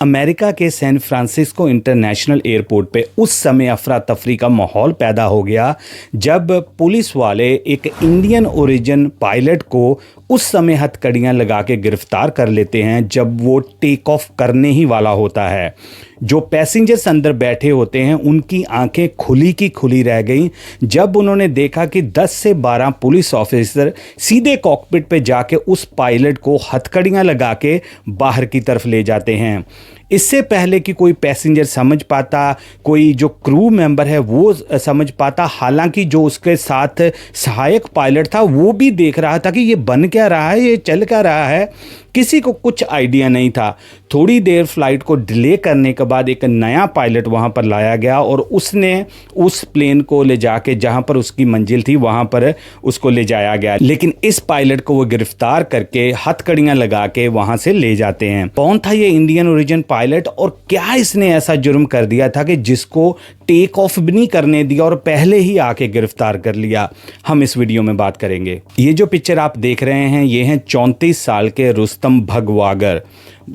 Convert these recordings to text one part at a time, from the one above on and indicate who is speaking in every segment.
Speaker 1: America के San Francisco international airport पे उस समय अफरा तफरी का माहौल पैदा हो गया जब पुलिस वाले एक इंडियन ओरिजिन पायलट को उस समय हथकड़ियाँ लगा के गिरफ्तार कर लेते हैं जब वो टेक ऑफ करने ही वाला होता है। जो पैसेंजर्स अंदर बैठे होते हैं उनकी आंखें खुली की खुली रह गईं जब उन्होंने देखा कि 10 से 12 पुलिस ऑफिसर सीधे कॉकपिट पे जाके उस पायलट को हथकड़ियाँ लगा के बाहर की तरफ ले जाते हैं। इससे पहले कि कोई पैसेंजर समझ पाता, कोई जो क्रू मेंबर है वो समझ पाता, हालांकि जो उसके साथ सहायक पायलट था वो भी देख रहा था कि ये बन क्या रहा है, ये चल क्या रहा है, किसी को कुछ आइडिया नहीं था। थोड़ी देर फ्लाइट को डिले करने के बाद एक नया पायलट वहाँ पर लाया गया और उसने उस प्लेन को ले जाके जहाँ पर उसकी मंजिल थी वहाँ पर उसको ले जाया गया। लेकिन इस पायलट को वो गिरफ्तार करके हथकड़ियाँ लगा के वहाँ से ले जाते हैं। कौन था ये इंडियन ओरिजिन पायलट और क्या इसने ऐसा जुर्म कर दिया था कि जिसको टेक ऑफ भी नहीं करने दिया और पहले ही आके गिरफ्तार कर लिया, हम इस वीडियो में बात करेंगे। ये जो पिक्चर आप देख रहे हैं ये हैं 34 साल के रुस्तम भगवागर।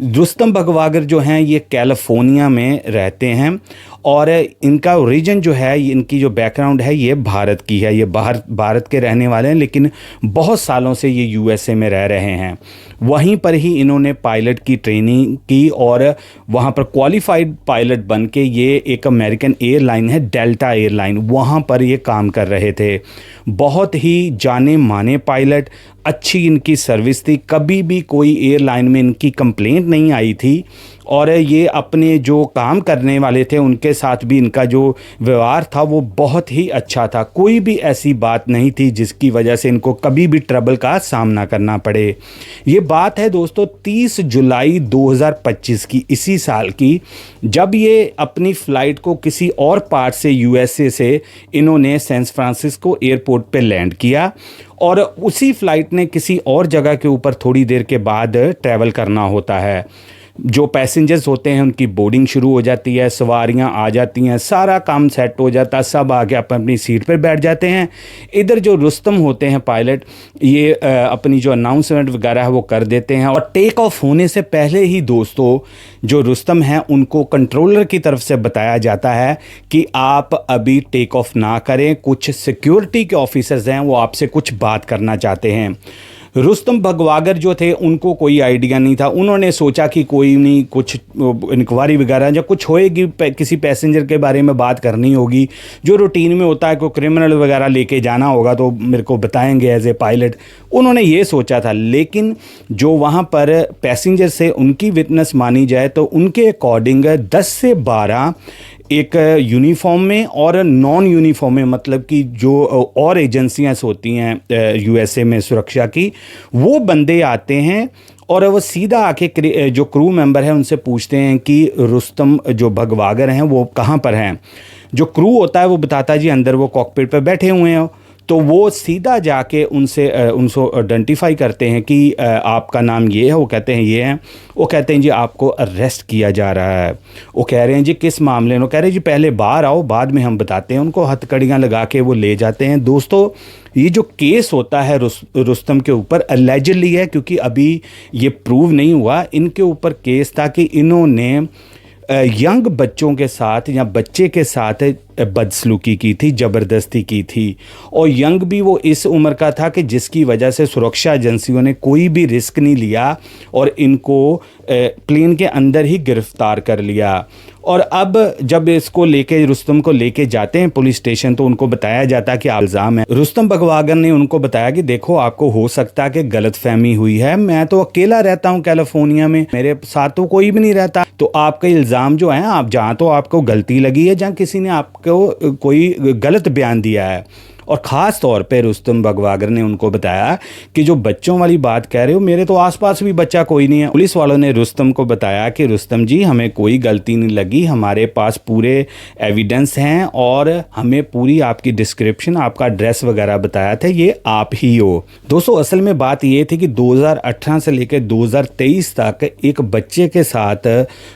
Speaker 1: रुस्तम भगवागर जो हैं ये कैलिफोर्निया में रहते हैं और इनका ओरिजिन जो है, इनकी जो बैकग्राउंड है ये भारत की है। ये भारत के रहने वाले हैं लेकिन बहुत सालों से ये यूएसए में रह रहे हैं। वहीं पर ही इन्होंने पायलट की ट्रेनिंग की और वहाँ पर क्वालिफाइड पायलट बन के ये एक अमेरिकन एयरलाइन है डेल्टा एयरलाइन, वहाँ पर ये काम कर रहे थे। बहुत ही जाने माने पायलट, अच्छी इनकी सर्विस थी, कभी भी कोई एयरलाइन में इनकी कंप्लेंट नहीं आई थी और ये अपने जो काम करने वाले थे उनके साथ भी इनका जो व्यवहार था वो बहुत ही अच्छा था। कोई भी ऐसी बात नहीं थी जिसकी वजह से इनको कभी भी ट्रबल का सामना करना पड़े। ये बात है दोस्तों 30 जुलाई 2025 की, इसी साल की, जब ये अपनी फ़्लाइट को किसी और पार्ट से यूएसए से इन्होंने सैन फ्रांसिस्को एयरपोर्ट पे लैंड किया और उसी फ़्लाइट ने किसी और जगह के ऊपर थोड़ी देर के बाद ट्रैवल करना होता है। जो पैसेंजर्स होते हैं उनकी बोर्डिंग शुरू हो जाती है, सवारियां आ जाती हैं, सारा काम सेट हो जाता है, सब आके अपनी सीट पर बैठ जाते हैं। इधर जो रुस्तम होते हैं पायलट, ये अपनी जो अनाउंसमेंट वगैरह है वो कर देते हैं और टेक ऑफ होने से पहले ही दोस्तों जो रुस्तम हैं उनको कंट्रोलर की तरफ से बताया जाता है कि आप अभी टेक ऑफ ना करें, कुछ सिक्योरिटी के ऑफिसर्स हैं वो आपसे कुछ बात करना चाहते हैं। रुस्तम भगवागर जो थे उनको कोई आइडिया नहीं था, उन्होंने सोचा कि कोई नहीं, कुछ इंक्वायरी वगैरह जब कुछ होएगी, किसी पैसेंजर के बारे में बात करनी होगी, जो रूटीन में होता है, कोई क्रिमिनल वगैरह लेके जाना होगा तो मेरे को बताएंगे एज ए पायलट, उन्होंने ये सोचा था। लेकिन जो वहाँ पर पैसेंजर से उनकी विटनेस मानी जाए तो उनके अकॉर्डिंग 10 से 12 एक यूनिफॉर्म में और नॉन यूनिफॉर्म में, मतलब कि जो और एजेंसियां होती हैं यूएसए में सुरक्षा की, वो बंदे आते हैं और वो सीधा आके जो क्रू मेंबर है उनसे पूछते हैं कि रुस्तम जो भगवागर हैं वो कहाँ पर हैं। जो क्रू होता है वो बताता है जी अंदर वो कॉकपिट पर बैठे हुए हैं। तो वो सीधा जाके उनको आइडेंटिफाई करते हैं कि आपका नाम ये है, वो कहते हैं ये है, वो कहते हैं जी आपको अरेस्ट किया जा रहा है। वो कह रहे हैं जी किस मामले में, वो कह रहे हैं जी पहले बाहर आओ बाद में हम बताते हैं। उनको हथकड़ियाँ लगा के वो ले जाते हैं। दोस्तों ये जो केस होता है रुस्तम के ऊपर अलेजिडली है, क्योंकि अभी ये प्रूव नहीं हुआ, इनके ऊपर केस था कि इन्होंने यंग बच्चों के साथ या बच्चे के साथ बदसलूकी की थी, ज़बरदस्ती की थी। और यंग भी वो इस उम्र का था कि जिसकी वजह से सुरक्षा एजेंसियों ने कोई भी रिस्क नहीं लिया और इनको प्लेन के अंदर ही गिरफ्तार कर लिया। और अब जब इसको लेके रुस्तम को लेके जाते हैं पुलिस स्टेशन तो उनको बताया जाता कि इल्ज़ाम है। रुस्तम भगवागर ने उनको बताया कि देखो आपको हो सकता है कि गलतफहमी हुई है, मैं तो अकेला रहता हूँ कैलिफोर्निया में, मेरे साथ तो कोई भी नहीं रहता, तो आपका इल्ज़ाम जो है, आप जहाँ तो आपको गलती लगी है, जहाँ किसी ने आपको कोई गलत बयान दिया है। और ख़ास तौर पे रुस्तम भगवागर ने उनको बताया कि जो बच्चों वाली बात कह रहे हो, मेरे तो आसपास भी बच्चा कोई नहीं है। पुलिस वालों ने रुस्तम को बताया कि रुस्तम जी हमें कोई गलती नहीं लगी, हमारे पास पूरे एविडेंस हैं और हमें पूरी आपकी डिस्क्रिप्शन, आपका एड्रेस वगैरह बताया था, ये आप ही हो। दोस्तों असल में बात ये थी कि 2018 से लेकर 2023 तक एक बच्चे के साथ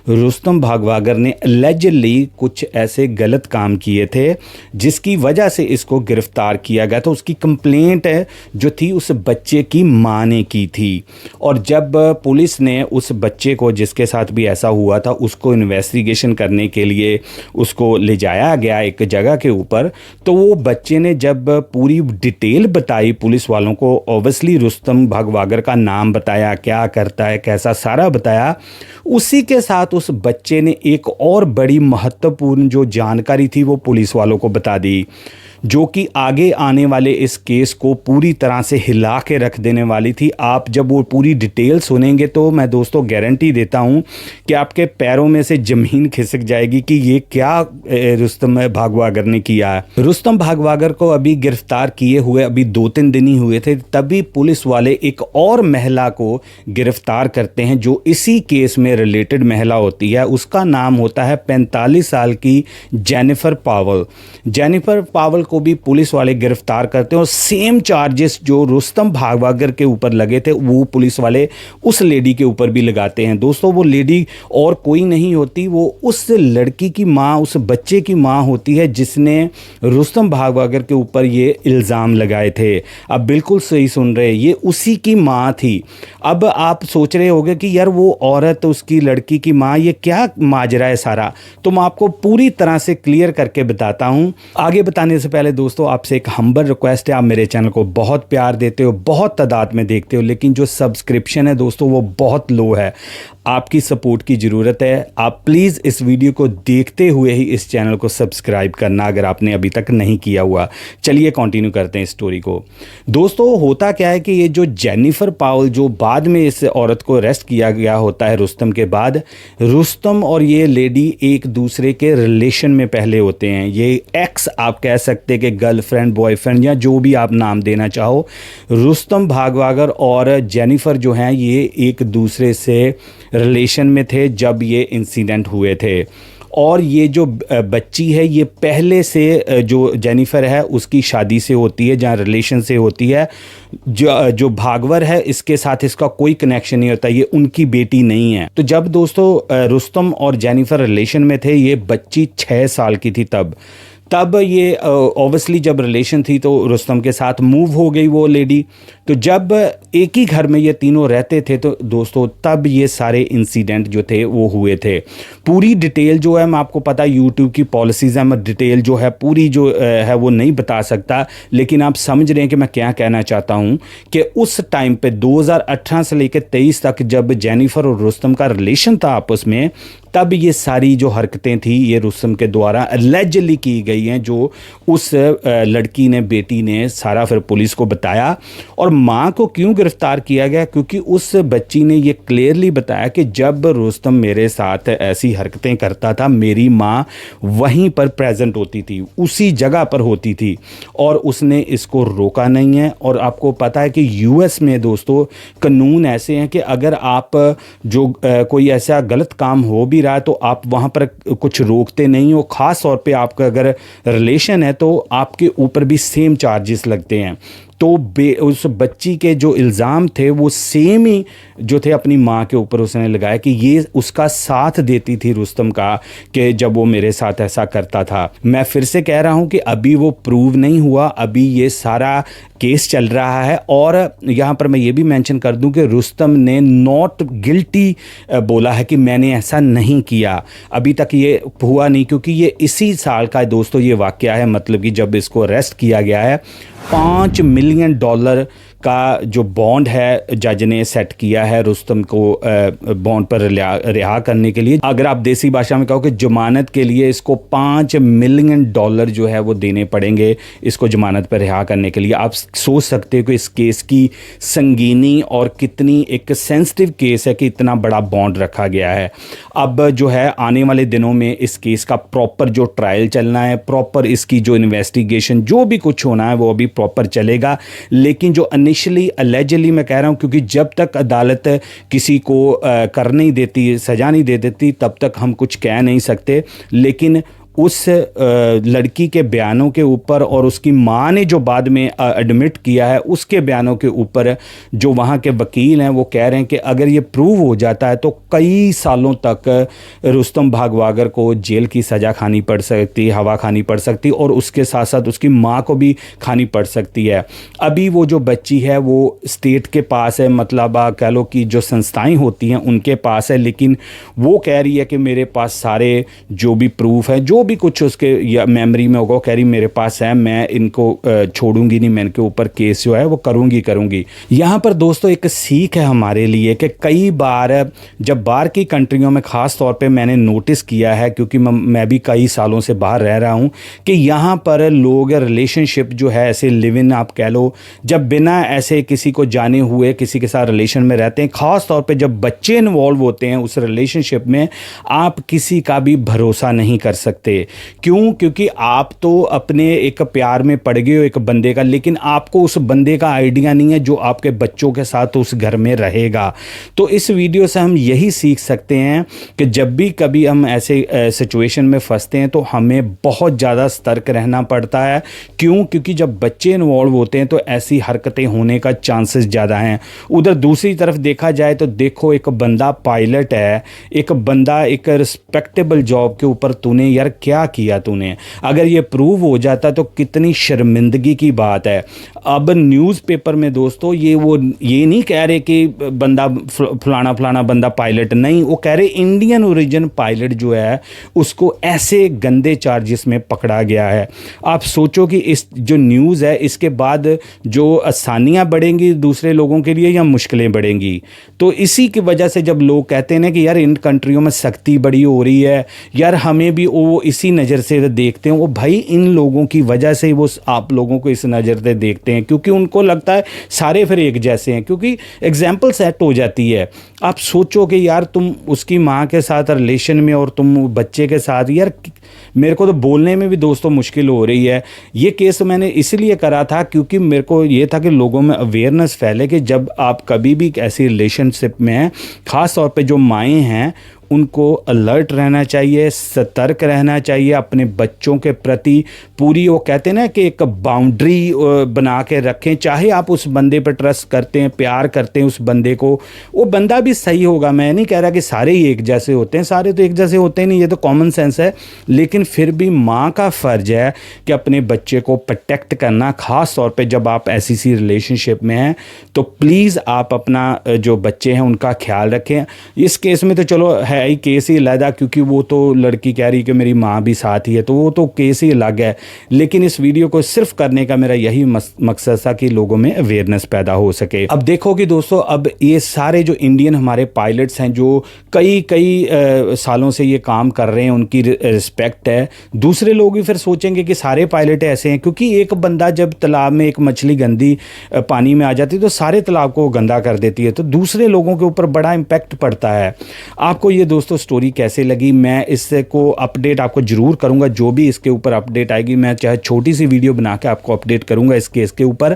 Speaker 1: रुस्तम भगवागर ने अलेजिडली कुछ ऐसे गलत काम किए थे जिसकी वजह से इसको गिरफ्तार गिरफ्तार किया गया था। उसकी कंप्लेंट जो थी उस बच्चे की माँ ने की थी, और जब पुलिस ने उस बच्चे को, जिसके साथ भी ऐसा हुआ था, उसको इन्वेस्टिगेशन करने के लिए उसको ले जाया गया एक जगह के ऊपर, तो वो बच्चे ने जब पूरी डिटेल बताई पुलिस वालों को, ऑब्वियसली रुस्तम भागवागर का नाम बताया, क्या करता है, कैसा, सारा बताया, उसी के साथ उस बच्चे ने एक और बड़ी महत्वपूर्ण जो जानकारी थी वो पुलिस वालों को बता दी, जो कि आगे आने वाले इस केस को पूरी तरह से हिला के रख देने वाली थी। आप जब वो पूरी डिटेल सुनेंगे तो मैं दोस्तों गारंटी देता हूं कि आपके पैरों में से ज़मीन खिसक जाएगी कि ये क्या रुस्तम भागवागर ने किया है। रुस्तम भागवागर को अभी गिरफ्तार किए हुए अभी 2-3 दिन ही हुए थे, तभी पुलिस वाले एक और महिला को गिरफ्तार करते हैं जो इसी केस में रिलेटेड महिला होती है। उसका नाम होता है 45 साल की जेनिफर पावल। जेनिफर पावल को भी पुलिस वाले गिरफ्तार करते हैं और सेम चार्जेस जो रुस्तम भागवागर के ऊपर लगे थे वो पुलिस वाले उस लेडी के ऊपर भी लगाते हैं। दोस्तों वो लेडी और कोई नहीं होती, वो उस लड़की की माँ, उस बच्चे की माँ होती है जिसने रुस्तम भागवागर के ऊपर ये इल्ज़ाम लगाए थे। अब बिल्कुल सही सुन रहे हैं, ये उसी की माँ थी। अब आप सोच रहे होंगे कि यार वो औरत, उसकी लड़की की माँ, ये क्या माजरा है सारा, तो मैं आपको पूरी तरह से क्लियर करके बताता हूँ। आगे बताने से पहले दोस्तों आपसे एक हम्बल रिक्वेस्ट है, आप मेरे चैनल को बहुत प्यार देते हो, बहुत तादाद में देखते हो, लेकिन जो सब्सक्रिप्शन है दोस्तों वो बहुत लो है। आपकी सपोर्ट की ज़रूरत है। आप प्लीज़ इस वीडियो को देखते हुए ही इस चैनल को सब्सक्राइब करना अगर आपने अभी तक नहीं किया हुआ। चलिए कंटिन्यू करते हैं स्टोरी को। दोस्तों होता क्या है कि ये जो जेनिफर पावल, जो बाद में इस औरत को अरेस्ट किया गया होता है रुस्तम के बाद, रुस्तम और ये लेडी एक दूसरे के रिलेशन में पहले होते हैं। ये एक्स आप कह सकते हैं कि गर्लफ्रेंड, बॉयफ्रेंड या जो भी आप नाम देना चाहो। रुस्तम भागवागर और जेनिफर जो हैं ये एक दूसरे से रिलेशन में थे जब ये इंसिडेंट हुए थे। और ये जो बच्ची है ये पहले से जो जेनिफर है उसकी शादी से होती है, जहाँ रिलेशन से होती है। जो भागवर है इसके साथ इसका कोई कनेक्शन नहीं होता, ये उनकी बेटी नहीं है। तो जब दोस्तों रुस्तम और जेनिफर रिलेशन में थे, ये बच्ची 6 साल की थी तब ये ऑब्वियसली जब रिलेशन थी तो रुस्तम के साथ मूव हो गई वो लेडी। तो जब एक ही घर में ये तीनों रहते थे तो दोस्तों तब ये सारे इंसिडेंट जो थे वो हुए थे। पूरी डिटेल जो है, मैं आपको पता है यूट्यूब की पॉलिसीज़ है, मैं डिटेल जो है पूरी जो है वो नहीं बता सकता, लेकिन आप समझ रहे हैं कि मैं क्या कहना चाहता हूँ कि उस टाइम पे 2018 से लेकर 23 तक जब जेनिफर और रुस्तम का रिलेशन था आपस में, तब ये सारी जो हरकतें थी ये रुस्तम के द्वारा अलेजली की गई हैं, जो उस लड़की ने, बेटी ने सारा फिर पुलिस को बताया। और माँ को क्यों गिरफ्तार किया गया? क्योंकि उस बच्ची ने ये क्लियरली बताया कि जब रुस्तम मेरे साथ ऐसी हरकतें करता था, मेरी माँ वहीं पर प्रेजेंट होती थी, उसी जगह पर होती थी, और उसने इसको रोका नहीं है। और आपको पता है कि यूएस में दोस्तों कानून ऐसे हैं कि अगर आप जो कोई ऐसा गलत काम हो भी रहा है तो आप वहाँ पर कुछ रोकते नहीं हो। ख़ास तौर पे आपका अगर रिलेशन है तो आपके ऊपर भी सेम चार्जेस लगते हैं। तो उस बच्ची के जो इल्ज़ाम थे वो सेम ही जो थे अपनी माँ के ऊपर उसने लगाया कि ये उसका साथ देती थी रुस्तम का, कि जब वो मेरे साथ ऐसा करता था। मैं फिर से कह रहा हूँ कि अभी वो प्रूव नहीं हुआ, अभी ये सारा केस चल रहा है। और यहाँ पर मैं ये भी मेंशन कर दूँ कि रुस्तम ने नॉट गिल्टी बोला है कि मैंने ऐसा नहीं किया। अभी तक ये हुआ नहीं, क्योंकि ये इसी साल का दोस्तों ये वाक़या है, मतलब कि जब इसको अरेस्ट किया गया है। $5 मिलियन का जो बॉन्ड है जज ने सेट किया है रुस्तम को बॉन्ड पर रिहा करने के लिए। अगर आप देसी भाषा में कहो कि जमानत के लिए इसको $5 मिलियन जो है वो देने पड़ेंगे इसको जमानत पर रिहा करने के लिए। आप सोच सकते हो कि इस केस की संगीनी और कितनी एक सेंसिटिव केस है कि इतना बड़ा बॉन्ड रखा गया है। अब जो है आने वाले दिनों में इस केस का प्रॉपर जो ट्रायल चलना है, प्रॉपर इसकी जो इन्वेस्टिगेशन जो भी कुछ होना है वो अभी प्रॉपर चलेगा। लेकिन जो इनिशियली अलेजली मैं कह रहा हूँ, क्योंकि जब तक अदालत किसी को कर नहीं देती, सज़ा नहीं दे देती, तब तक हम कुछ कह नहीं सकते। लेकिन उस लड़की के बयानों के ऊपर और उसकी माँ ने जो बाद में एडमिट किया है उसके बयानों के ऊपर जो वहाँ के वकील हैं वो कह रहे हैं कि अगर ये प्रूव हो जाता है तो कई सालों तक रुस्तम भागवागर को जेल की सज़ा खानी पड़ सकती, हवा खानी पड़ सकती और उसके साथ साथ उसकी माँ को भी खानी पड़ सकती है। अभी वो जो बच्ची है वो स्टेट के पास है, मतलब कह लो कि जो संस्थाएं होती हैं उनके पास है, लेकिन वो कह रही है कि मेरे पास सारे जो भी प्रूफ है, जो भी कुछ उसके या मेमोरी में होगा, वो कह रही मेरे पास है, मैं इनको छोड़ूंगी नहीं, मैं इनके ऊपर केस जो है वो करूंगी। यहाँ पर दोस्तों एक सीख है हमारे लिए कि कई बार जब बाहर की कंट्रियों में ख़ास तौर पे मैंने नोटिस किया है, क्योंकि मैं भी कई सालों से बाहर रह रहा हूँ, कि यहाँ पर लोग रिलेशनशिप जो है ऐसे लिव इन आप कह लो, जब बिना ऐसे किसी को जाने हुए किसी के साथ रिलेशन में रहते हैं, ख़ास तौर पे जब बच्चे इन्वॉल्व होते हैं उस रिलेशनशिप में, आप किसी का भी भरोसा नहीं कर सकते। क्यों? क्योंकि आप तो अपने एक प्यार में पड़ गए हो एक बंदे का, लेकिन आपको उस बंदे का आइडिया नहीं है जो आपके बच्चों के साथ उस घर में रहेगा। तो इस वीडियो से हम यही सीख सकते हैं कि जब भी कभी हम ऐसे सिचुएशन में फंसते हैं तो हमें बहुत ज़्यादा सतर्क रहना पड़ता है। क्यों? क्योंकि जब बच्चे इन्वॉल्व होते हैं तो ऐसी हरकतें होने का चांसेस ज़्यादा हैं। उधर दूसरी तरफ देखा जाए तो देखो, एक बंदा पायलट है, एक बंदा एक रिस्पेक्टेबल जॉब के ऊपर तूने यार क्या किया तूने, अगर ये प्रूव हो जाता तो कितनी शर्मिंदगी की बात है। अब न्यूज़पेपर में दोस्तों ये नहीं कह रहे कि बंदा फलाना बंदा पायलट, नहीं, वो कह रहे इंडियन ओरिजिन पायलट जो है उसको ऐसे गंदे चार्जेस में पकड़ा गया है। आप सोचो कि इस जो न्यूज़ है इसके बाद जो आसानियां बढ़ेंगी दूसरे लोगों के लिए या मुश्किलें बढ़ेंगी। तो इसी की वजह से जब लोग कहते हैं ना कि यार इन कंट्रियों में सख्ती बड़ी हो रही है, यार हमें भी वो इसी नज़र से देखते हैं, वो भाई इन लोगों की वजह से वो आप लोगों को इस नज़र से देखते हैं, क्योंकि उनको लगता है सारे फिर एक जैसे हैं, क्योंकि एग्जाम्पल सेट हो जाती है। आप सोचो कि यार तुम उसकी माँ के साथ रिलेशन में और तुम बच्चे के साथ, यार मेरे को तो बोलने में भी दोस्तों मुश्किल हो रही है। ये केस मैंने इसलिए करा था क्योंकि मेरे को ये था कि लोगों में अवेयरनेस फैले कि जब आप कभी भी ऐसी रिलेशनशिप में हैं, ख़ास तौर पे जो माएँ हैं उनको अलर्ट रहना चाहिए, सतर्क रहना चाहिए, अपने बच्चों के प्रति पूरी, वो कहते हैं ना कि एक बाउंड्री बना के रखें। चाहे आप उस बंदे पर ट्रस्ट करते हैं, प्यार करते हैं उस बंदे को, वो बंदा भी सही होगा। मैं नहीं कह रहा कि सारे ही एक जैसे होते हैं, सारे तो एक जैसे होते नहीं, ये तो कॉमन सेंस है, लेकिन फिर भी माँ का फ़र्ज है कि अपने बच्चे को प्रोटेक्ट करना, ख़ास तौर पर जब आप ऐसी सी रिलेशनशिप में हैं। तो प्लीज़ आप अपना जो बच्चे हैं उनका ख्याल रखें। इस केस में तो चलो है ही केस ही अलग, क्योंकि वो तो लड़की कह रही कि मेरी माँ भी साथ ही है, तो वो तो केस ही अलग है। लेकिन इस वीडियो को सिर्फ करने का मेरा यही मकसद था कि लोगों में अवेयरनेस पैदा हो सके। अब देखो कि दोस्तों, अब ये सारे जो इंडियन हमारे पायलट्स हैं जो कई सालों से ये काम कर रहे हैं, उनकी रिस्पेक्ट है। दूसरे लोग भी फिर सोचेंगे कि सारे पायलट ऐसे हैं, क्योंकि एक बंदा जब तालाब में एक मछली गंदी पानी में आ जाती है तो सारे तालाब को गंदा कर देती है, तो दूसरे लोगों के ऊपर बड़ा इम्पैक्ट पड़ता है। आपको ये दोस्तों स्टोरी कैसे लगी? मैं इससे को अपडेट आपको ज़रूर करूंगा, जो भी इसके ऊपर अपडेट आएगी मैं चाहे छोटी सी वीडियो बना के आपको अपडेट करूंगा इस केस के ऊपर।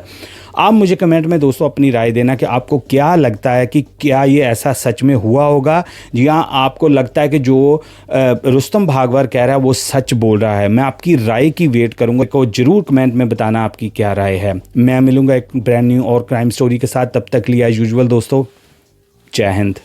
Speaker 1: आप मुझे कमेंट में दोस्तों अपनी राय देना कि आपको क्या लगता है कि क्या ये ऐसा सच में हुआ होगा, या आपको लगता है कि जो रुस्तम भागवार कह रहा है वो सच बोल रहा है। मैं आपकी राय की वेट करूंगा, को जरूर कमेंट में बताना आपकी क्या राय है। मैं मिलूंगा एक ब्रांड न्यू और क्राइम स्टोरी के साथ, तब तक लिए एज यूजुअल दोस्तों, जय हिंद।